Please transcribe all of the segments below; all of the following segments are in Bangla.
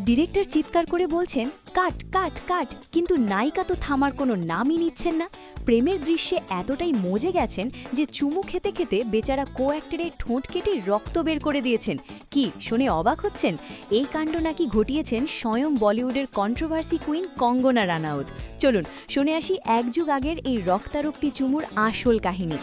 ডিরেক্টর চিৎকার করে বলছেন কাট কাট কাট, কিন্তু নায়িকা তো থামার কোনো নামই নিচ্ছেন না। প্রেমের দৃশ্যে এতটাই মজে গেছেন যে চুমু খেতে খেতে বেচারা কো অ্যাক্টরের ঠোঁট কেটে রক্ত বের করে দিয়েছেন। কি শুনে অবাক হচ্ছেন? এই কাণ্ড নাকি ঘটিয়েছেন স্বয়ং বলিউডের কন্ট্রোভার্সি কুইন কঙ্গনা রানাউত। চলুন শুনে আসি এক যুগ আগের এই রক্তারক্তি চুমুর আসল কাহিনী।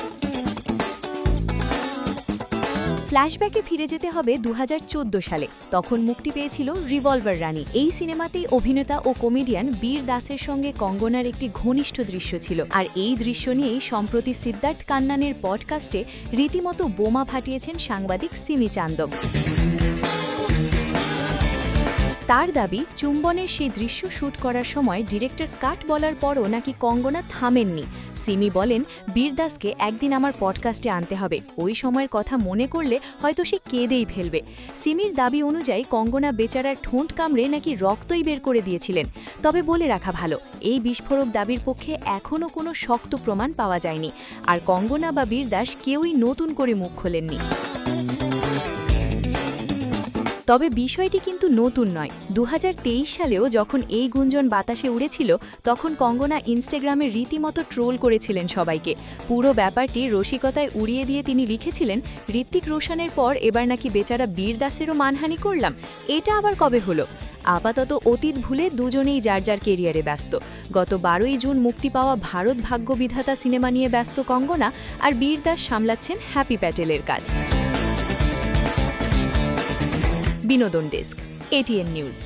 ফ্ল্যাশব্যাকে ফিরে যেতে হবে 2014 সালে। তখন মুক্তি পেয়েছিল রিভলভার রানী। এই সিনেমাতেই অভিনেতা ও কমেডিয়ান বীর দাসের সঙ্গে কঙ্গনার একটি ঘনিষ্ঠ দৃশ্য ছিল। আর এই দৃশ্য নিয়েই সম্প্রতি সিদ্ধার্থ কান্নানের পডকাস্টে রীতিমতো বোমা ফাটিয়েছেন সাংবাদিক সিমি চান্দব। তার দাবি, চুম্বনের সেই দৃশ্য শ্যুট করার সময় ডিরেক্টর কাট বলার পরও নাকি কঙ্গনা থামেননি। সিমি বলেন, বীরদাসকে একদিন আমার পডকাস্টে আনতে হবে, ওই সময়ের কথা মনে করলে হয়তো সে কেঁদেই ফেলবে। সিমির দাবি অনুযায়ী কঙ্গনা বেচারার ঠোঁট কামড়ে নাকি রক্তই বের করে দিয়েছিলেন। তবে বলে রাখা ভালো, এই বিস্ফোরক দাবির পক্ষে এখনও কোনো শক্ত প্রমাণ পাওয়া যায়নি। আর কঙ্গনা বা বীরদাস কেউই নতুন করে মুখ খোলেননি। তবে বিষয়টি কিন্তু নতুন নয়। 2023 সালেও যখন এই গুঞ্জন বাতাসে উড়েছিল, তখন কঙ্গনা ইনস্টাগ্রামে রীতিমতো ট্রোল করেছিলেন সবাইকে। পুরো ব্যাপারটি রসিকতায় উড়িয়ে দিয়ে তিনি লিখেছিলেন, ঋত্বিক রোশনের পর এবার নাকি বেচারা বীর দাসেরও মানহানি করলাম, এটা আবার কবে হলো? আপাতত অতীত ভুলে দুজনেই যার যার কেরিয়ারে ব্যস্ত। গত 12ই জুন মুক্তি পাওয়া ভারত ভাগ্যবিধাতা সিনেমা নিয়ে ব্যস্ত কঙ্গনা, আর বীর দাস সামলাচ্ছেন হ্যাপি প্যাটেলের কাজ। বিনোদন ডেস্ক, ATN নিউজ।